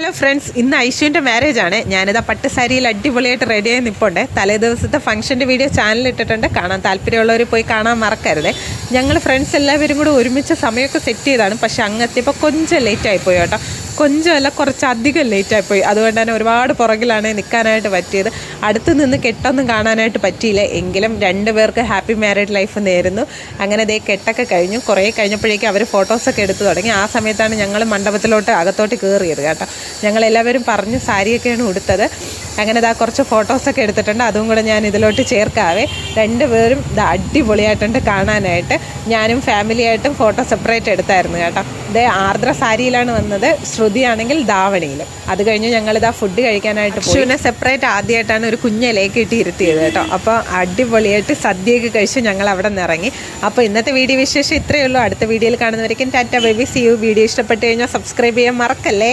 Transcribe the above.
Hello friends, ഇന്ന് ഐശ്വൻ്റെ marriage ആണ്. ഞാനിതാ പട്ട് സാരിയിൽ അടിപൊളിയായിട്ട് റെഡിയായി നിൽപ്പുണ്ട്. തലേ ദിവസത്തെ ഫംഗ്ഷൻ്റെ വീഡിയോ ചാനലിൽ ഇട്ടിട്ടുണ്ട്. കാണാൻ താല്പര്യമുള്ളവർ പോയി കാണാൻ മറക്കരുത്. ഞങ്ങൾ ഫ്രണ്ട്സ് എല്ലാവരും കൂടെ ഒരുമിച്ച് സമയമൊക്കെ സെറ്റ് ചെയ്താണ്. പക്ഷെ അങ്ങെത്തിയപ്പോൾ కొంచెం ലേറ്റായിപ്പോയി കേട്ടോ. కొంచెമല്ല, കുറച്ചധികം ലേറ്റായിപ്പോയി. അതുകൊണ്ട് തന്നെ ഒരുപാട് പുറകിലാണ് നിൽക്കാനായിട്ട് പറ്റിയത്. അടുത്ത് നിന്ന് കെട്ടൊന്നും കാണാനായിട്ട് പറ്റിയില്ല. എങ്കിലും രണ്ടുപേർക്ക് ഹാപ്പി മാരീഡ് ലൈഫ് നേരുന്നു. അങ്ങനെ ദേ കെട്ടൊക്കെ കഴിഞ്ഞു. കുറേ കഴിഞ്ഞപ്പോഴേക്കും അവർ ഫോട്ടോസൊക്കെ എടുത്തു തുടങ്ങി. ആ സമയത്താണ് ഞങ്ങൾ മണ്ഡപത്തിലോട്ട് അകത്തോട്ട് കയറിയത് കേട്ടോ. ഞങ്ങളെല്ലാവരും പറഞ്ഞ് സാരിയൊക്കെയാണ് ഉടുത്തത്. അങ്ങനെ ഇതാ കുറച്ച് ഫോട്ടോസൊക്കെ എടുത്തിട്ടുണ്ട്. അതും കൂടെ ഞാൻ ഇതിലോട്ട് ചേർക്കാവേ. രണ്ടുപേരും ഇതാ അടിപൊളിയായിട്ടുണ്ട് കാണാനായിട്ട്. ഞാനും ഫാമിലിയായിട്ടും ഫോട്ടോ സെപ്പറേറ്റ് എടുത്തായിരുന്നു കേട്ടോ. ഇതേ ആർദ്ര സാരിയിലാണ് വന്നത്, ശ്രുതിയാണെങ്കിൽ ധാവണിയിലും. അത് കഴിഞ്ഞ് ഞങ്ങളിതാ ഫുഡ് കഴിക്കാനായിട്ട് പോയി. പിന്നെ സെപ്പറേറ്റ് ആദ്യമായിട്ടാണ് ഒരു കുഞ്ഞിലേക്ക് ഇട്ട് ഇരുത്തിയത് കേട്ടോ. അപ്പോൾ അടിപൊളിയായിട്ട് സദ്യയൊക്കെ കഴിച്ച് ഞങ്ങൾ അവിടെ നിന്ന് ഇറങ്ങി. അപ്പോൾ ഇന്നത്തെ വീഡിയോ വിശേഷം ഇത്രയേ ഉള്ളൂ. അടുത്ത വീഡിയോയിൽ കാണുന്നവരേക്കും tata baby, see you. Video ഇഷ്ടപ്പെട്ട് കഴിഞ്ഞാൽ സബ്സ്ക്രൈബ് ചെയ്യാൻ മറക്കല്ലേ.